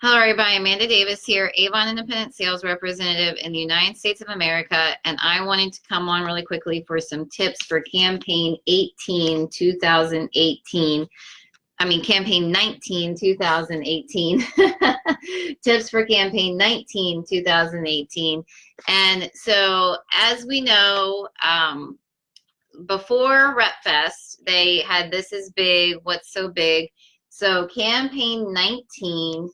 Hello, everybody. Amanda Davis here, Avon Independent Sales Representative in the United States of America, and I wanted to come on really quickly for some tips for campaign 18, 2018. Campaign 19, 2018. Tips for campaign 19, 2018. And so, as we know, before RepFest, they had This Is Big, What's So Big? So, campaign 19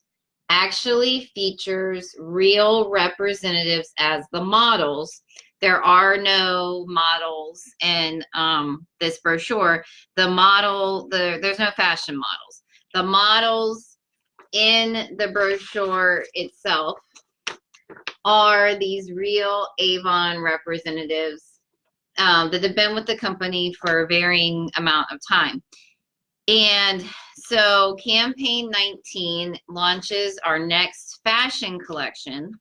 actually features real representatives as the models. There are no models in this brochure. There's no fashion models. The models in the brochure itself are these real Avon representatives that have been with the company for a varying amount of time. And so campaign 19 launches our next fashion collection,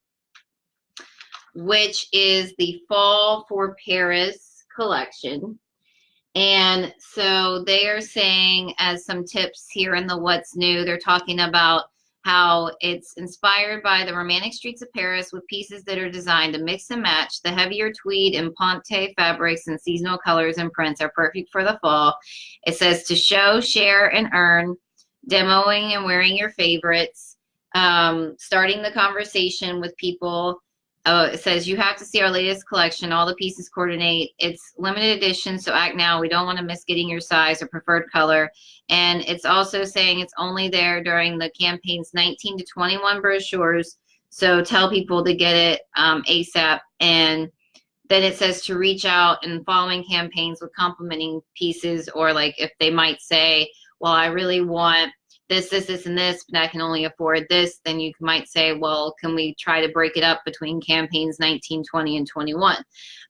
which is the Fall for Paris collection. And so they are saying, as some tips here in the What's New, they're talking about how it's inspired by the romantic streets of Paris with pieces that are designed to mix and match. The heavier tweed and ponte fabrics and seasonal colors and prints are perfect for the fall. It says to show, share, and earn, demoing and wearing your favorites, starting the conversation with people. It says you have to see our latest collection. All the pieces coordinate. It's limited edition, so act now. We don't want to miss getting your size or preferred color. And it's also saying it's only there during the campaign's 19 to 21 brochures. So tell people to get it ASAP. And then it says to reach out in following campaigns with complementing pieces, or like if they might say, well, I really want this, and this, but I can only afford this, then you might say, well, can we try to break it up between campaigns 19, 20, and 21?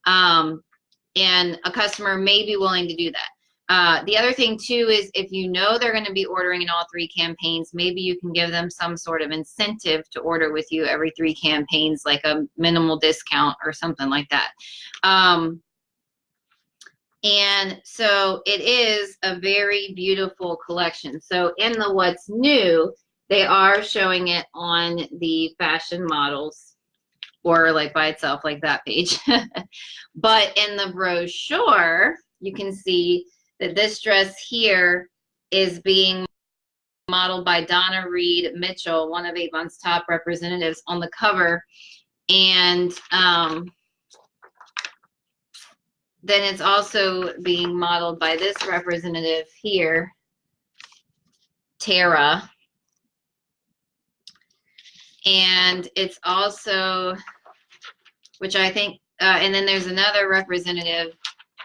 And a customer may be willing to do that. The other thing too is if you know they're going to be ordering in all three campaigns, maybe you can give them some sort of incentive to order with you every three campaigns, like a minimal discount or something like that. And so it is a very beautiful collection. So in the What's New, they are showing it on the fashion models, or like by itself, like that page. But in the brochure, you can see that this dress here is being modeled by Donna Reed Mitchell, one of Avon's top representatives, on the cover. And then it's also being modeled by this representative here, Tara. And it's also, which I think, and then there's another representative,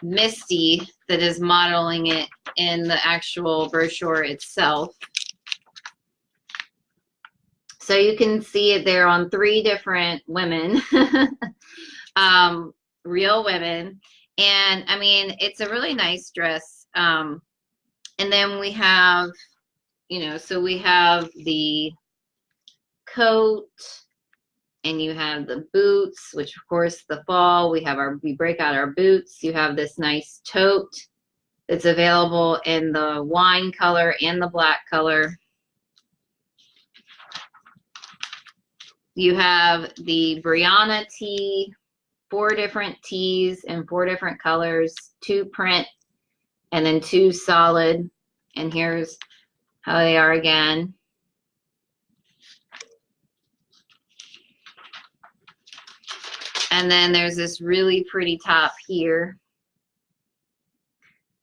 Misty, that is modeling it in the actual brochure itself. So you can see it there on three different women, real women. And I mean, it's a really nice dress. And then we have, so we have the coat, and you have the boots, which of course the fall, we break out our boots. You have this nice tote that's available in the wine color and the black color. You have the Brianna tee, 4 different tees in 4 different colors, 2 print, and then 2 solid. And here's how they are again. And then there's this really pretty top here.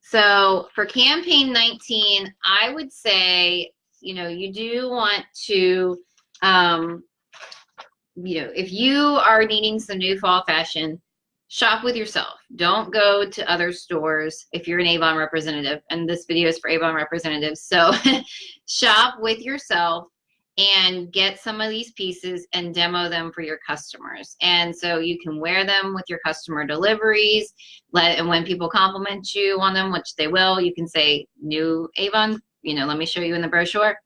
So for campaign 19, I would say, you do want to, if you are needing some new fall fashion, shop with yourself. Don't go to other stores if you're an Avon representative, and this video is for Avon representatives. So shop with yourself and get some of these pieces and demo them for your customers. And so you can wear them with your customer deliveries. And when people compliment you on them, which they will, you can say, new Avon, let me show you in the brochure.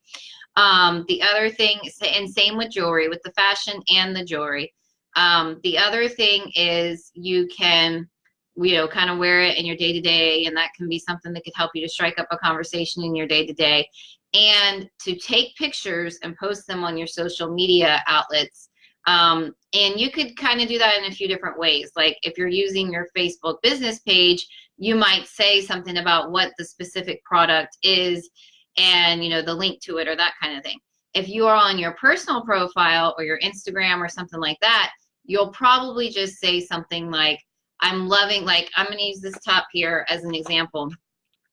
The other thing, and same with jewelry, with the fashion and the jewelry. The other thing is you can, kind of wear it in your day-to-day, and that can be something that could help you to strike up a conversation in your day-to-day. and to take pictures and post them on your social media outlets. And you could kind of do that in a few different ways. Like if you're using your Facebook business page, you might say something about what the specific product is and, you know, the link to it or that kind of thing. If you are on your personal profile or your Instagram or something like that, you'll probably just say something like, I'm loving, like, I'm going to use this top here as an example,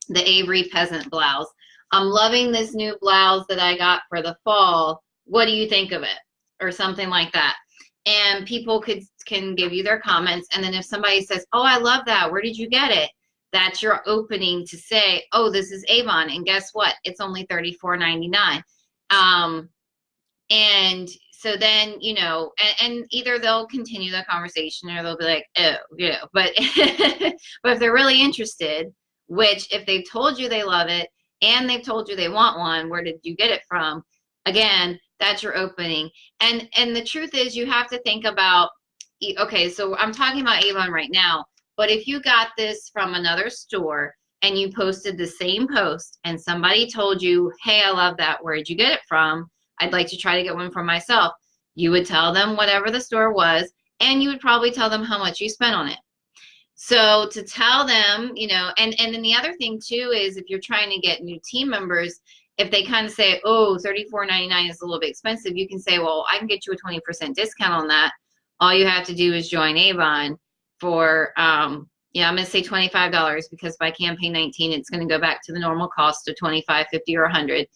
the Avery Peasant blouse. I'm loving this new blouse that I got for the fall. What do you think of it? Or something like that. And people can give you their comments. And then if somebody says, oh, I love that, where did you get it? That's your opening to say, oh, this is Avon. And guess what? It's only $34.99. And so then, you know, and either they'll continue the conversation or they'll be like, oh, you know, but, but if they're really interested, which if they've told you they love it and they've told you they want one, where did you get it from? Again, that's your opening. And the truth is you have to think about, okay, so I'm talking about Avon right now, but if you got this from another store and you posted the same post and somebody told you, hey, I love that, where did you get it from? I'd like to try to get one for myself. You would tell them whatever the store was, and you would probably tell them how much you spent on it. So to tell them, you know, and then the other thing too is if you're trying to get new team members, if they kind of say, oh, $34.99 is a little bit expensive, you can say, well, I can get you a 20% discount on that. All you have to do is join Avon for, yeah, I'm going to say $25 because by campaign 19, it's going to go back to the normal cost of $25, $50, or $100.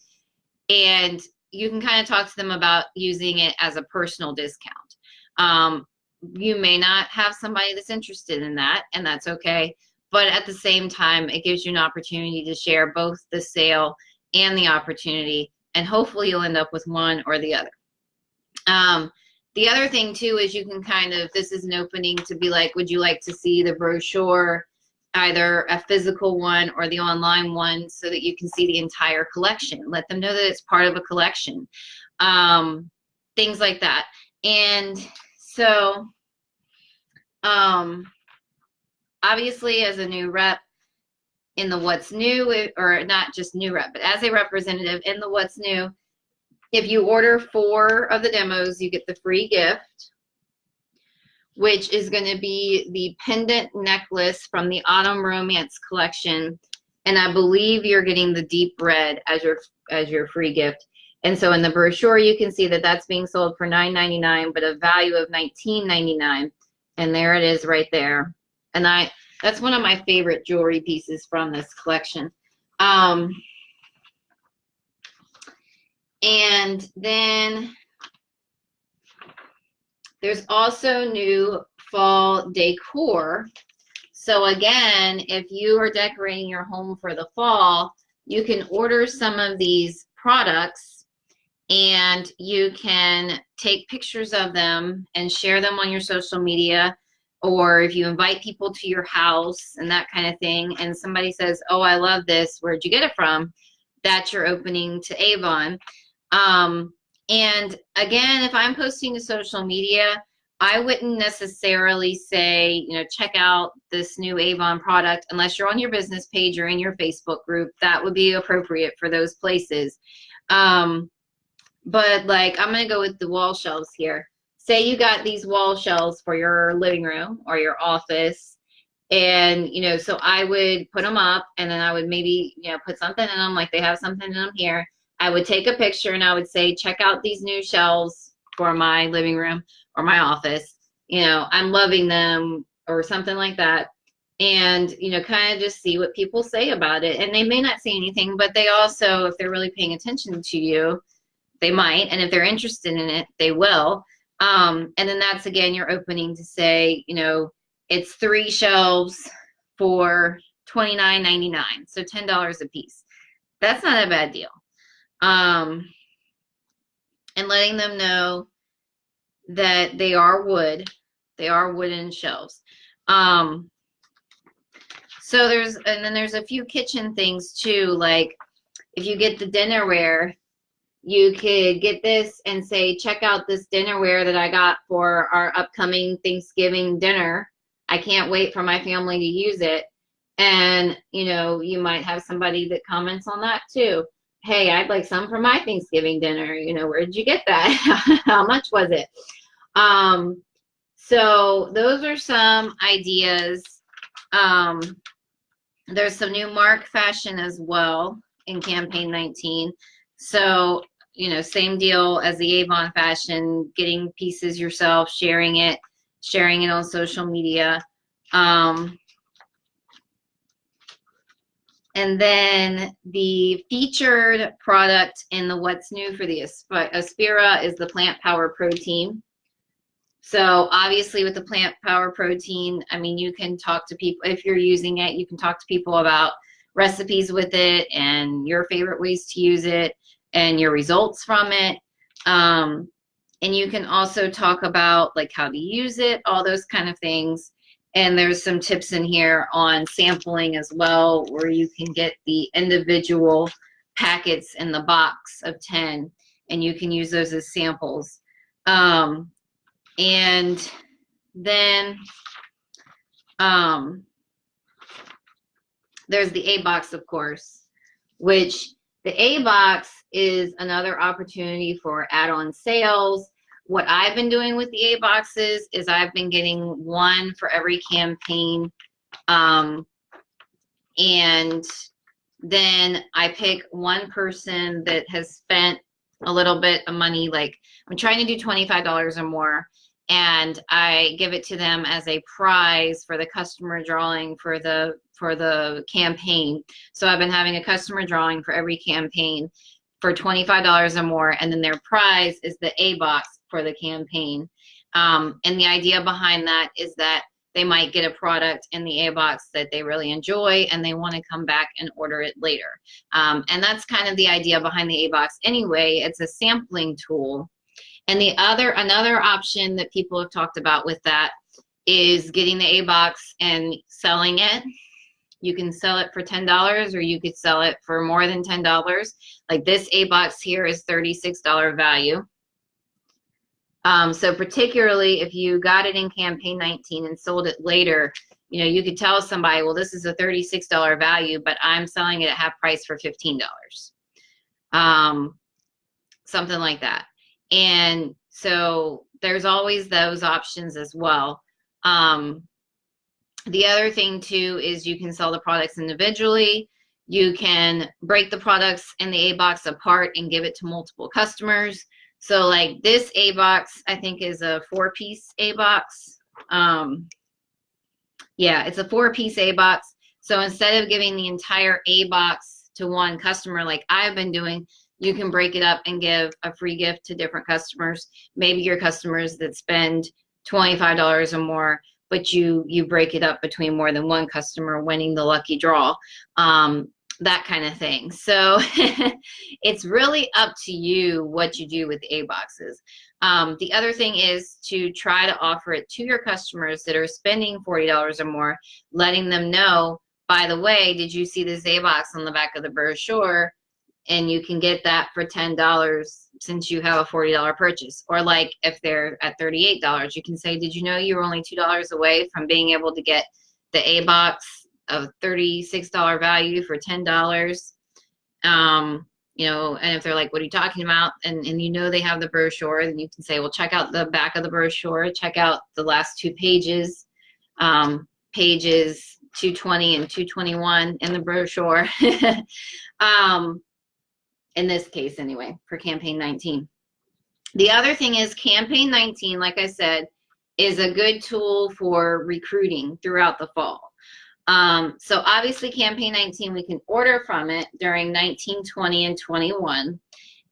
And you can kind of talk to them about using it as a personal discount. You may not have somebody that's interested in that, and that's okay. But at the same time, it gives you an opportunity to share both the sale and the opportunity, and hopefully you'll end up with one or the other. The other thing too is you can kind of, this is an opening to be like, would you like to see the brochure, either a physical one or the online one, so that you can see the entire collection. Let them know that it's part of a collection. Things like that. And so obviously as a new rep in the What's New, or not just new rep, but as a representative in the What's New, if you order 4 of the demos, you get the free gift, which is going to be the pendant necklace from the Autumn Romance collection. And I believe you're getting the deep red as your free gift. And so in the brochure, you can see that that's being sold for $9.99, but a value of $19.99. And there it is right there. And that's one of my favorite jewelry pieces from this collection. And then there's also new fall decor. So again, if you are decorating your home for the fall, you can order some of these products and you can take pictures of them and share them on your social media. Or if you invite people to your house and that kind of thing, and somebody says, oh, I love this, where'd you get it from? That's your opening to Avon. And again, if I'm posting to social media, I wouldn't necessarily say, you know, check out this new Avon product unless you're on your business page or in your Facebook group. That would be appropriate for those places. But like, I'm going to go with the wall shelves here. Say you got these wall shelves for your living room or your office. And, you know, so I would put them up and then I would maybe, you know, put something in them, like they have something in them here. I would take a picture and I would say, check out these new shelves for my living room or my office. You know, I'm loving them, or something like that. And, you know, kind of just see what people say about it. And they may not say anything, but they also, if they're really paying attention to you, they might. And if they're interested in it, they will. And then that's, again, your opening to say, you know, it's 3 shelves for $29.99. So $10 a piece. That's not a bad deal. And letting them know that they are wood. They are wooden shelves. So then there's a few kitchen things too, like if you get the dinnerware, you could get this and say, check out this dinnerware that I got for our upcoming Thanksgiving dinner. I can't wait for my family to use it. And, you know, you might have somebody that comments on that too. hey, I'd like some for my Thanksgiving dinner. You know, where did you get that? How much was it? So those are some ideas. There's some new Mark fashion as well in campaign 19. So, you know, same deal as the Avon fashion, getting pieces yourself, sharing it on social media. And then the featured product in the What's New for the Aspira is the Plant Power Protein. So obviously with the Plant Power Protein, I mean, you can talk to people, if you're using it, you can talk to people about recipes with it and your favorite ways to use it and your results from it. And you can also talk about like how to use it, all those kind of things. And there's some tips in here on sampling as well, where you can get the individual packets in the box of 10, and you can use those as samples. And then there's the A box, of course, which the A box is another opportunity for add-on sales. What I've been doing with the A boxes is I've been getting one for every campaign. And then I pick one person that has spent a little bit of money, like I'm trying to do $25 or more, and I give it to them as a prize for the customer drawing for the campaign. So I've been having a customer drawing for every campaign for $25 or more, and then their prize is the A box for the campaign. And the idea behind that is that they might get a product in the A box that they really enjoy and they want to come back and order it later. And that's kind of the idea behind the A box anyway. It's a sampling tool. And another option that people have talked about with that is getting the A box and selling it. You can sell it for $10 or you could sell it for more than $10. Like this A box here is $36 value. So particularly if you got it in campaign 19 and sold it later, you know, you could tell somebody, well, this is a $36 value, but I'm selling it at half price for $15. Something like that. And so there's always those options as well. The other thing too is you can sell the products individually. You can break the products in the A box apart and give it to multiple customers. So like this A box, I think is a 4-piece A box. Yeah, it's a 4-piece A box. So instead of giving the entire A box to one customer like I've been doing, you can break it up and give a free gift to different customers. Maybe your customers that spend $25 or more, but you break it up between more than one customer winning the lucky draw. That kind of thing. So it's really up to you what you do with the A boxes. The other thing is to try to offer it to your customers that are spending $40 or more, letting them know, by the way, did you see this A box on the back of the brochure? And you can get that for $10 since you have a $40 purchase. Or like if they're at $38, you can say, did you know you were only $2 away from being able to get the A box of $36 value for $10? You know, and if they're like, what are you talking about? And you know they have the brochure, then you can say, well, check out the back of the brochure, check out the last 2 pages, pages 220 and 221 in the brochure. In this case anyway, for campaign 19. The other thing is campaign 19, like I said, is a good tool for recruiting throughout the fall. So obviously campaign 19, we can order from it during 19, 20, and 21.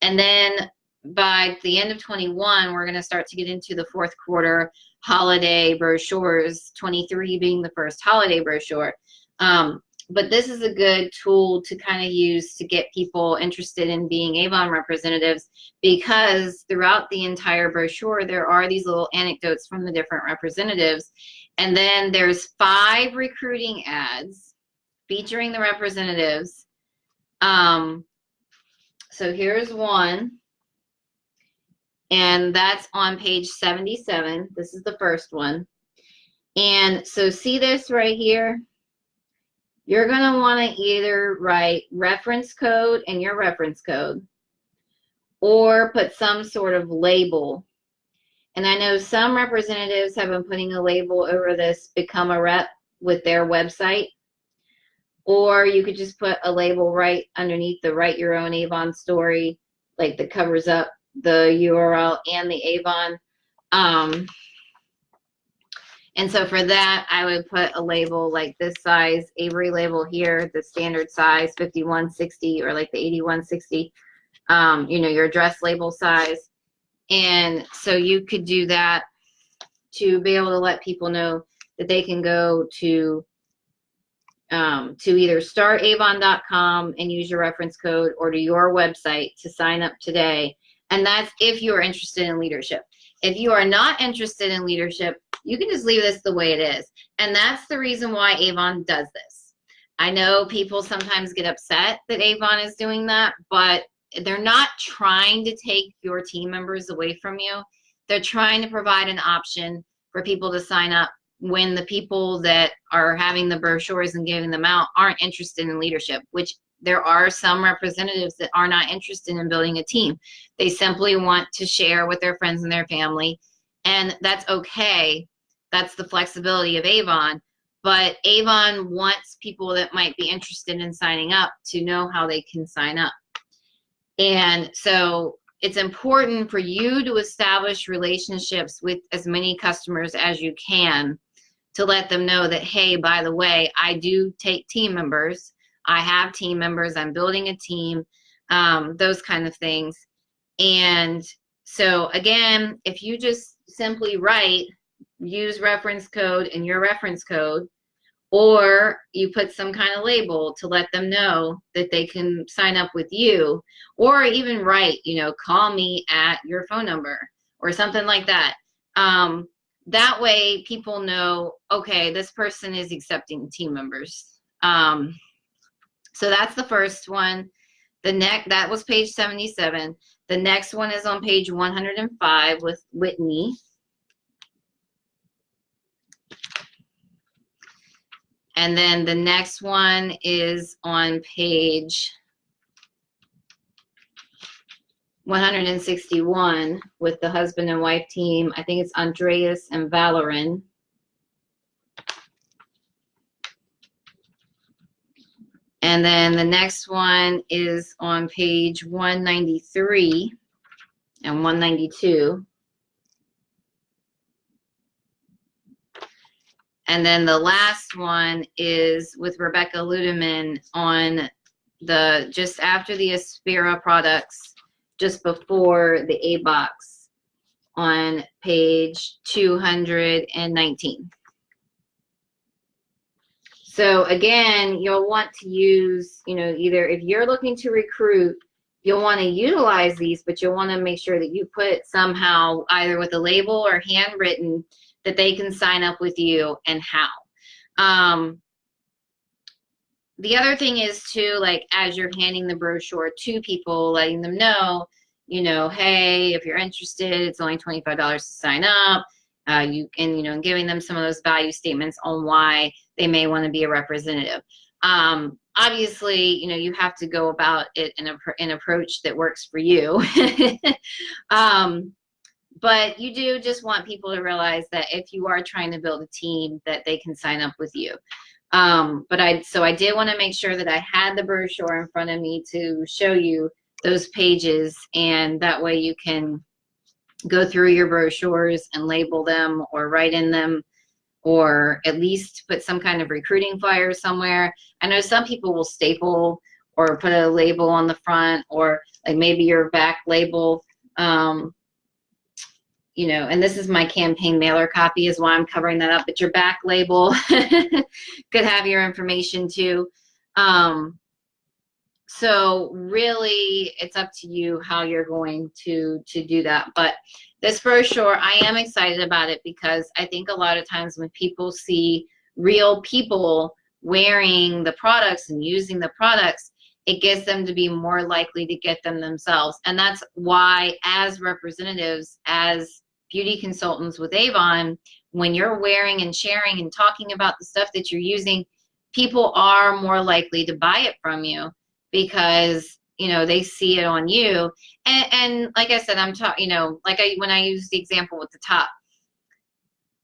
And then by the end of 21, we're going to start to get into the 4th quarter holiday brochures, 23 being the first holiday brochure. But this is a good tool to kind of use to get people interested in being Avon representatives, because throughout the entire brochure, there are these little anecdotes from the different representatives. And then there's 5 recruiting ads featuring the representatives. So here's one, and that's on page 77. This is the first one. And so see this right here? you're going to want to either write reference code and your reference code, or put some sort of label. And I know some representatives have been putting a label over this become a rep with their website. Or you could just put a label right underneath the write your own Avon story, like that covers up the URL and the Avon. And so for that, I would put a label like this size, Avery label here, the standard size, 5160, or like the 8160, you know, your address label size. And so you could do that to be able to let people know that they can go to either startavon.com and use your reference code, or to your website to sign up today. And that's if you are interested in leadership. If you are not interested in leadership, you can just leave this the way it is. And that's the reason why Avon does this. I know people sometimes get upset that Avon is doing that, but they're not trying to take your team members away from you. They're trying to provide an option for people to sign up when the people that are having the brochures and giving them out aren't interested in leadership, which there are some representatives that are not interested in building a team. They simply want to share with their friends and their family, and that's okay. That's the flexibility of Avon. But Avon wants people that might be interested in signing up to know how they can sign up. And so it's important for you to establish relationships with as many customers as you can, to let them know that, hey, by the way, I do take team members. I have team members. I'm building a team, those kind of things. And so again, if you just simply write, use reference code and your reference code, or you put some kind of label to let them know that they can sign up with you, or even write, you know, call me at your phone number or something like that. That way people know, okay, this person is accepting team members. So that's the first one. That was page 77. The next one is on page 105 with Whitney. And then the next one is on page 161 with the husband and wife team. I think it's Andreas and Valorin. And then the next one is on page 193 and 192. And then the last one is with Rebecca Ludeman on the, just after the Aspira products, just before the A box on page 219. So again, you'll want to use, you know, either if you're looking to recruit, you'll want to utilize these, but you'll want to make sure that you put it somehow either with a label or handwritten that they can sign up with you and how. The other thing is too, like as you're handing the brochure to people, letting them know, you know, hey, if you're interested, it's only $25 to sign up. You can, you know, giving them some of those value statements on why they may want to be a representative. Obviously, you know, you have to go about it in an approach that works for you. But you do just want people to realize that if you are trying to build a team, that they can sign up with you. So I did want to make sure that I had the brochure in front of me to show you those pages, and that way you can go through your brochures and label them or write in them, or at least put some kind of recruiting flyer somewhere. I know some people will staple or put a label on the front, or like maybe your back label, you know, and this is my campaign mailer copy is why I'm covering that up, but your back label could have your information too. So really it's up to you how you're going to do that. But this brochure, I am excited about it because I think a lot of times when people see real people wearing the products and using the products, it gets them to be more likely to get them themselves. And that's why as representatives, as beauty consultants with Avon, when you're wearing and sharing and talking about the stuff that you're using, people are more likely to buy it from you because, you know, they see it on you. And like I said, I'm talking, you know, like when I use the example with the top,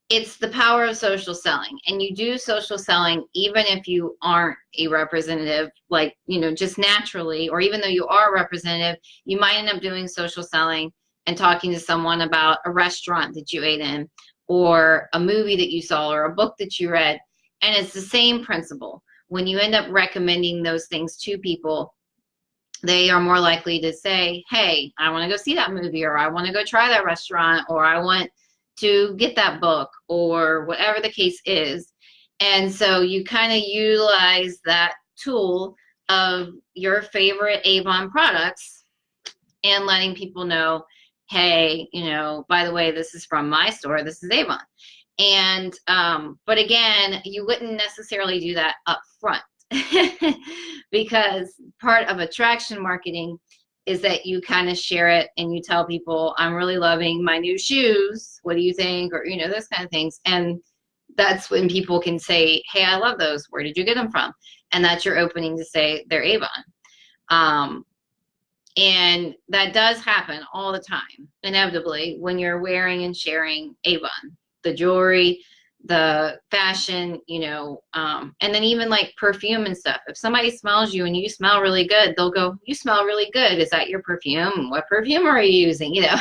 it's the power of social selling. And you do social selling even if you aren't a representative, like, you know, just naturally, or even though you are a representative, you might end up doing social selling and talking to someone about a restaurant that you ate in, or a movie that you saw, or a book that you read. And it's the same principle. When you end up recommending those things to people, they are more likely to say, hey, I want to go see that movie, or I want to go try that restaurant, or I want to get that book, or whatever the case is. And so you kind of utilize that tool of your favorite Avon products and letting people know, hey, you know, by the way, this is from my store, this is Avon. And but again, you wouldn't necessarily do that up front because part of attraction marketing is that you kind of share it and you tell people, I'm really loving my new shoes, what do you think? Or, you know, those kind of things. And that's when people can say, hey, I love those, where did you get them from? And that's your opening to say they're Avon. And that does happen all the time, inevitably, when you're wearing and sharing Avon, the jewelry, the fashion, you know, and then even like perfume and stuff. If somebody smells you and you smell really good, they'll go, you smell really good. Is that your perfume? What perfume are you using? You know,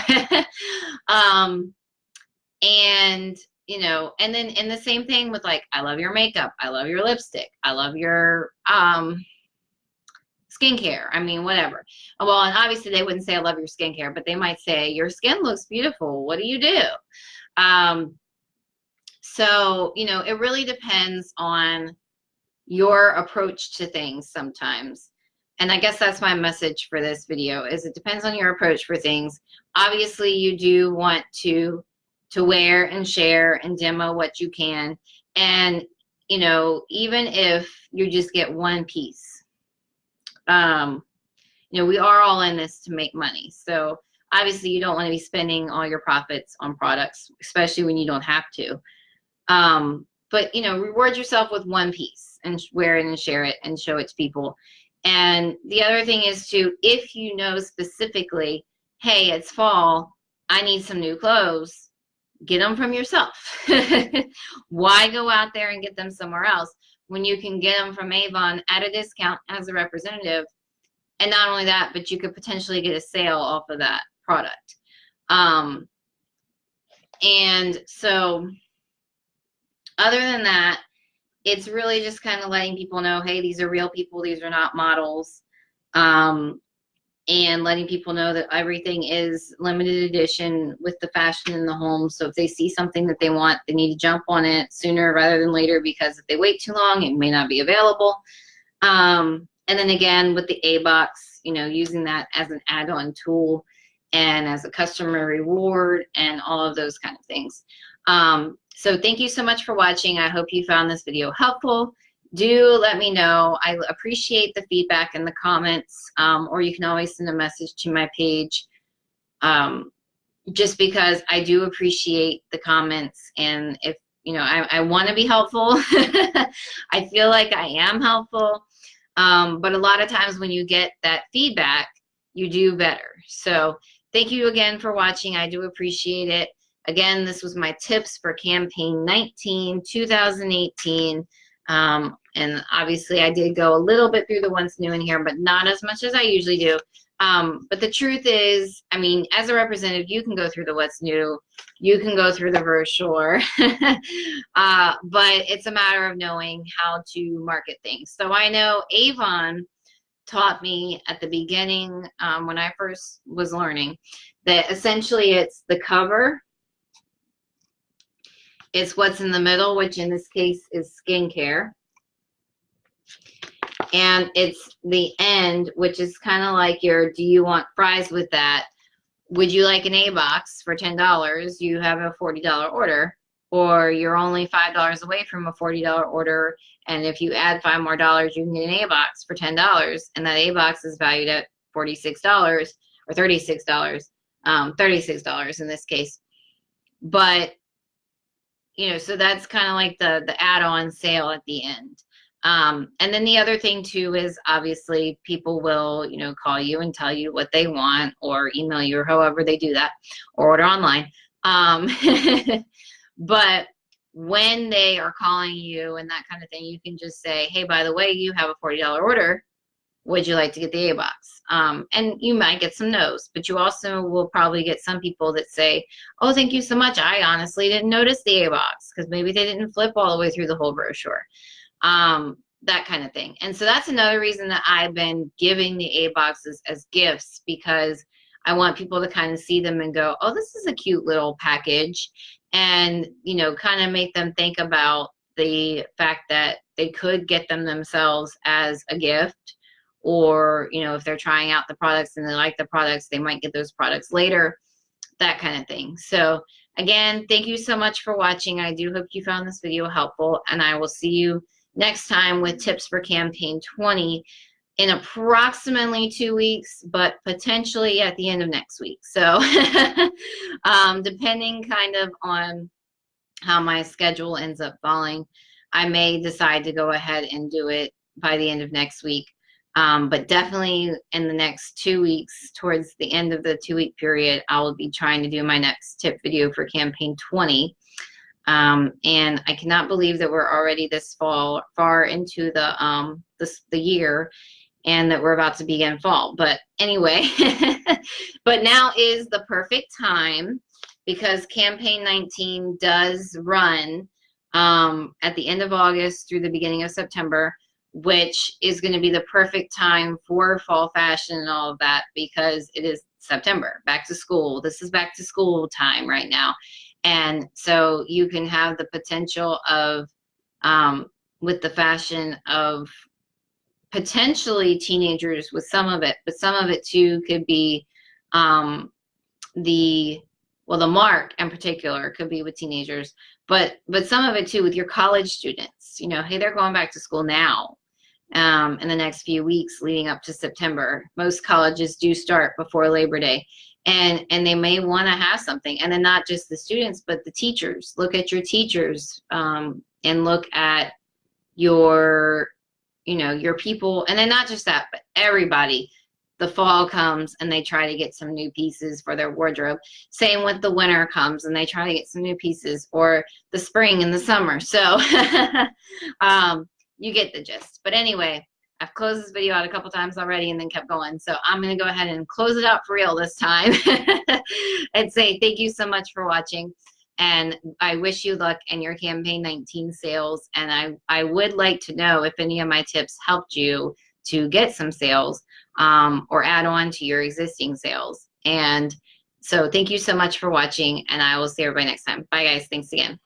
and, you know, and then, and the same thing with like, I love your makeup. I love your lipstick. I love your, skincare. I mean, whatever. Well, and obviously they wouldn't say I love your skincare, but they might say your skin looks beautiful. What do you do? So, you know, it really depends on your approach to things sometimes. And I guess that's my message for this video, is it depends on your approach for things. Obviously, you do want to wear and share and demo what you can. And, you know, even if you just get one piece, you know, we are all in this to make money. So obviously you don't want to be spending all your profits on products, especially when you don't have to. But, you know, reward yourself with one piece and wear it and share it and show it to people. And the other thing is to, if you know specifically, hey, it's fall, I need some new clothes, get them from yourself. Why go out there and get them somewhere else when you can get them from Avon at a discount as a representative? And not only that, but you could potentially get a sale off of that product. And so other than that, it's really just kind of letting people know, hey, these are real people. These are not models. And letting people know that everything is limited edition with the fashion in the home. So if they see something that they want, they need to jump on it sooner rather than later, because if they wait too long, it may not be available. And then again, with the A-Box, you know, using that as an add-on tool and as a customer reward and all of those kind of things. So thank you so much for watching. I hope you found this video helpful. Do let me know. I appreciate the feedback in the comments, or you can always send a message to my page, just because I do appreciate the comments. And if, you know, I want to be helpful. I feel like I am helpful. But a lot of times when you get that feedback, you do better. So thank you again for watching. I do appreciate it. Again, this was my tips for campaign 19, 2018. And obviously I did go a little bit through the what's new in here, but not as much as I usually do. But the truth is, I mean, as a representative, you can go through the what's new, you can go through the brochure, but it's a matter of knowing how to market things. So I know Avon taught me at the beginning, when I first was learning, that essentially it's the cover, it's what's in the middle, which in this case is skincare, and it's the end, which is kind of like your, do you want fries with that? Would you like an A-Box for $10? You have a $40 order, or you're only $5 away from a $40 order, and if you add $5 more, you can get an A-Box for $10, and that A-Box is valued at $46 or $36, $36 in this case. But, you know, so that's kind of like the add-on sale at the end. And then the other thing too is obviously people will, you know, call you and tell you what they want or email you or however they do that or order online. Um, but when they are calling you and that kind of thing, you can just say, hey, by the way, you have a $40 order. Would you like to get the A box? And you might get some no's, but you also will probably get some people that say, oh, thank you so much. I honestly didn't notice the A box because maybe they didn't flip all the way through the whole brochure. That kind of thing. And so that's another reason that I've been giving the A boxes as gifts, because I want people to kind of see them and go, oh, this is a cute little package. And, you know, kind of make them think about the fact that they could get them themselves as a gift, or, you know, if they're trying out the products and they like the products, they might get those products later, that kind of thing. So again, thank you so much for watching. I do hope you found this video helpful, and I will see you next time with tips for campaign 20 in approximately 2 weeks, but potentially at the end of next week. So depending kind of on how my schedule ends up falling, I may decide to go ahead and do it by the end of next week. But definitely in the next 2 weeks, towards the end of the 2-week period, I will be trying to do my next tip video for campaign 20. And I cannot believe that we're already this far into the year, and that we're about to begin fall. But anyway, but now is the perfect time, because campaign 19 does run at the end of August through the beginning of September, which is going to be the perfect time for fall fashion and all of that, because it is September, back to school. This is back to school time right now. And so you can have the potential of, with the fashion of potentially teenagers with some of it, but some of it too could be the mark in particular could be with teenagers, but some of it too with your college students. You know, hey, they're going back to school now in the next few weeks leading up to September. Most colleges do start before Labor Day. And they may want to have something, and then not just the students, but the teachers. Look at your teachers, and look at your, you know, your people, and then not just that, but everybody. The fall comes and they try to get some new pieces for their wardrobe. Same with the winter comes and they try to get some new pieces, or the spring and the summer. So you get the gist. But anyway, I've closed this video out a couple times already and then kept going. So I'm going to go ahead and close it out for real this time and say thank you so much for watching. And I wish you luck in your campaign 19 sales. And I would like to know if any of my tips helped you to get some sales, or add on to your existing sales. And so thank you so much for watching, and I will see everybody next time. Bye guys. Thanks again.